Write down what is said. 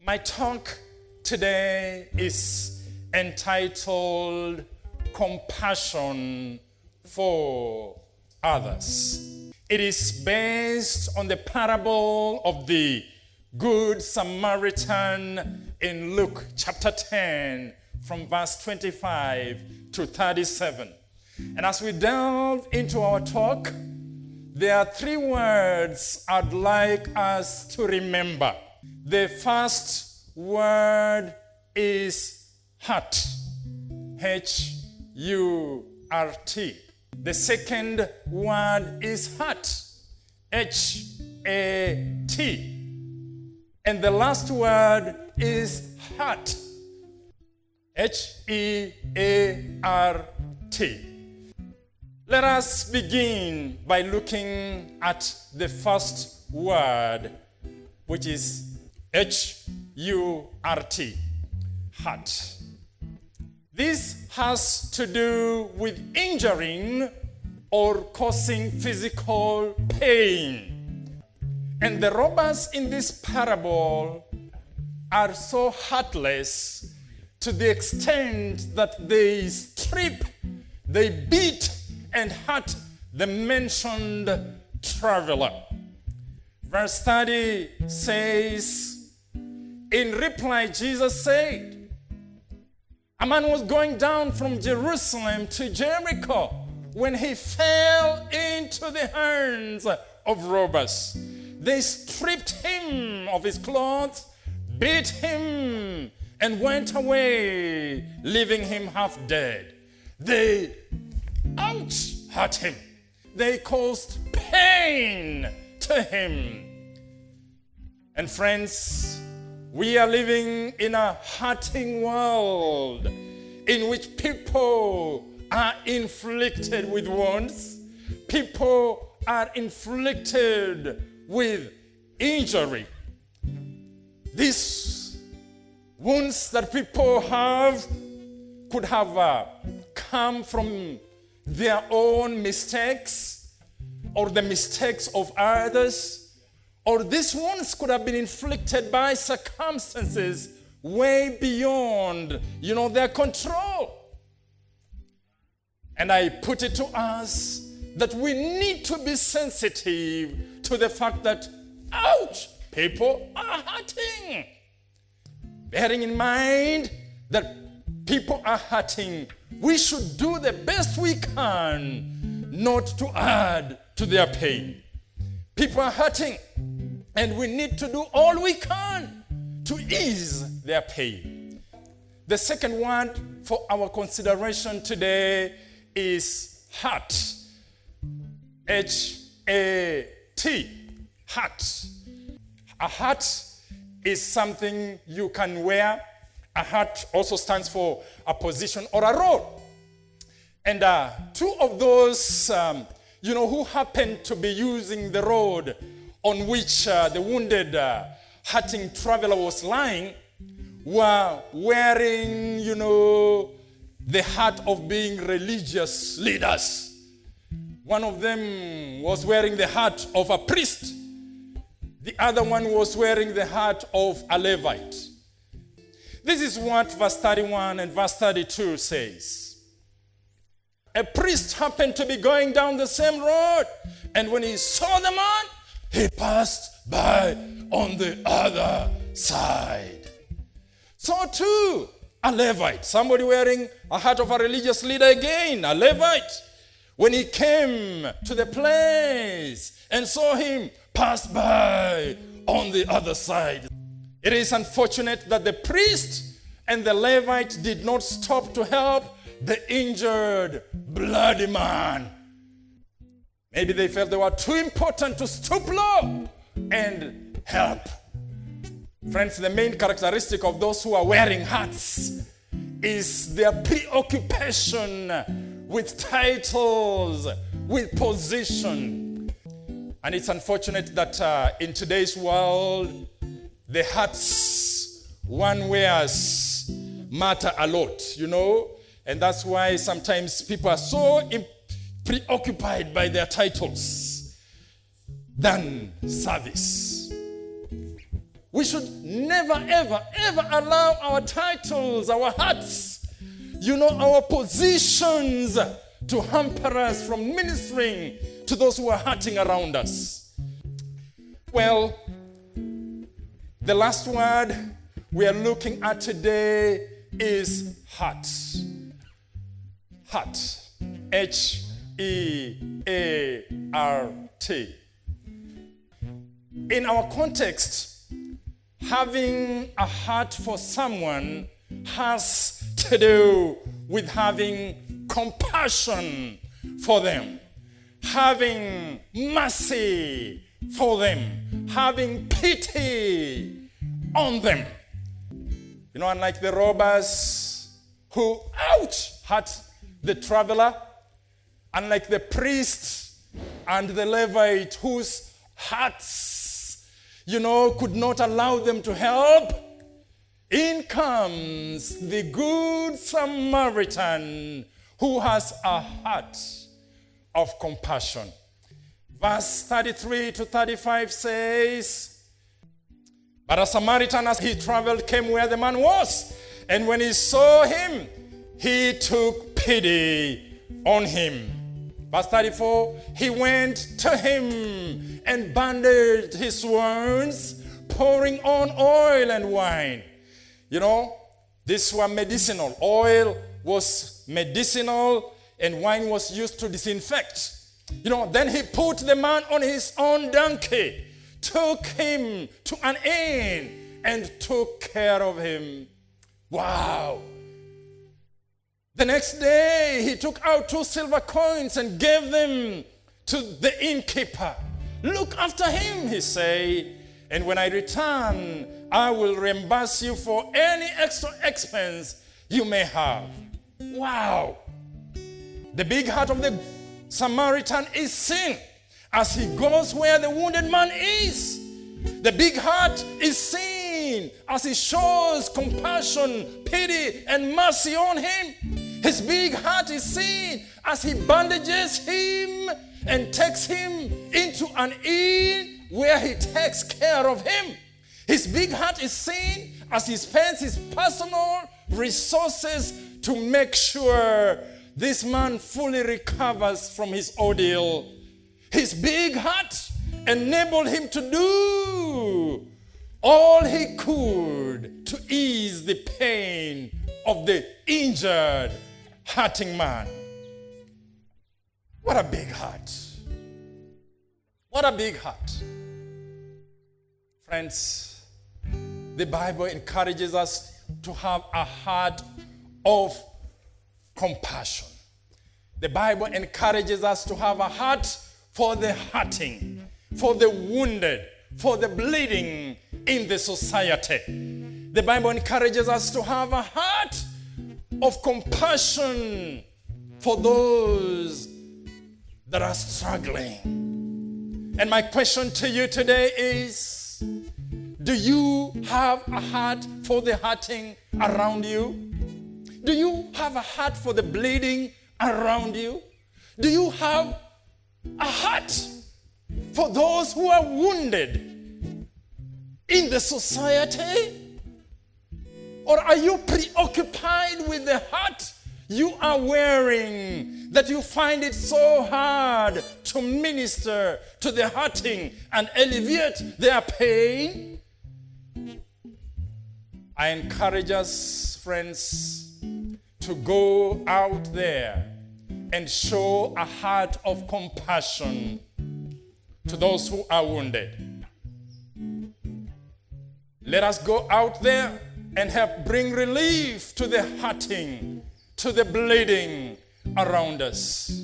My talk today is entitled Compassion for Others. It is based on the parable of the Good Samaritan in Luke chapter 10 from verse 25 to 37. And as we delve into our talk, there are three words I'd like us to remember. The first word is heart. H-U-R-T. The second word is heart. H-A-T. And the last word is heart. H-E-A-R-T. Let us begin by looking at the first word, which is H-U-R-T, heart. This has to do with injuring or causing physical pain. And the robbers in this parable are so heartless to the extent that they strip, they beat, and hurt the mentioned traveler. Verse 30 says, in reply, Jesus said, a man was going down from Jerusalem to Jericho when he fell into the hands of robbers. They stripped him of his clothes, beat him, and went away, leaving him half dead. They hurt him. They caused pain to him. And friends, we are living in a hurting world in which people are inflicted with wounds. People are inflicted with injury. These wounds that people have could have come from their own mistakes or the mistakes of others, or these wounds could have been inflicted by circumstances way beyond, their control. And I put it to us that we need to be sensitive to the fact that, people are hurting. Bearing in mind that people are hurting, we should do the best we can not to add to their pain. People are hurting, and we need to do all we can to ease their pain. The second word for our consideration today is heart. H-A-T. Heart. A heart is something you can wear. A heart also stands for a position or a role. And two of those, who happened to be using the road on which the wounded, hurting traveler was lying, were wearing, the hat of being religious leaders. One of them was wearing the hat of a priest. The other one was wearing the hat of a Levite. This is what verse 31 and verse 32 says. A priest happened to be going down the same road, and when he saw the man, he passed by on the other side. So too, a Levite, somebody wearing a hat of a religious leader again, a Levite, when he came to the place and saw him, passed by on the other side. It is unfortunate that the priest and the Levite did not stop to help the injured, bloody man. Maybe they felt they were too important to stoop low and help. Friends, the main characteristic of those who are wearing hats is their preoccupation with titles, with position. And it's unfortunate that in today's world, the hats one wears matter a lot, And that's why sometimes people are so preoccupied by their titles than service. We should never, ever, ever allow our titles, our hats, our positions to hamper us from ministering to those who are hurting around us. Well, the last word we are looking at today is heart. Heart. H-E-A-R-T. In our context, having a heart for someone has to do with having compassion for them, having mercy for them, having pity on them. Unlike the robbers who, hurt the traveler, unlike the priest and the Levite whose hearts, could not allow them to help, in comes the good Samaritan who has a heart of compassion. Verse 33 to 35 says, "But a Samaritan, as he traveled, came where the man was. And when he saw him, he took pity on him." Verse 34, "He went to him and bandaged his wounds, pouring on oil and wine." These were medicinal. Oil was medicinal and wine was used to disinfect. Then he put the man on his own donkey, took him to an inn, and took care of him. Wow. The next day, he took out 2 silver coins and gave them to the innkeeper. "Look after him," he said, "and when I return, I will reimburse you for any extra expense you may have." Wow. The big heart of the Samaritan is seen as he goes where the wounded man is. The big heart is seen as he shows compassion, pity, and mercy on him. His big heart is seen as he bandages him and takes him into an inn where he takes care of him. His big heart is seen as he spends his personal resources to make sure this man fully recovers from his ordeal. His big heart enabled him to do all he could to ease the pain of the injured, hurting man. What a big heart. What a big heart. Friends, the Bible encourages us to have a heart of compassion. The Bible encourages us to have a heart for the hurting, for the wounded, for the bleeding in the society. The Bible encourages us to have a heart of compassion for those that are struggling. And my question to you today is, do you have a heart for the hurting around you? Do you have a heart for the bleeding around you? Do you have a heart for those who are wounded in the society? Or are you preoccupied with the heart you are wearing that you find it so hard to minister to the hurting and alleviate their pain? I encourage us, friends, to go out there and show a heart of compassion to those who are wounded. Let us go out there and help bring relief to the hurting, to the bleeding around us.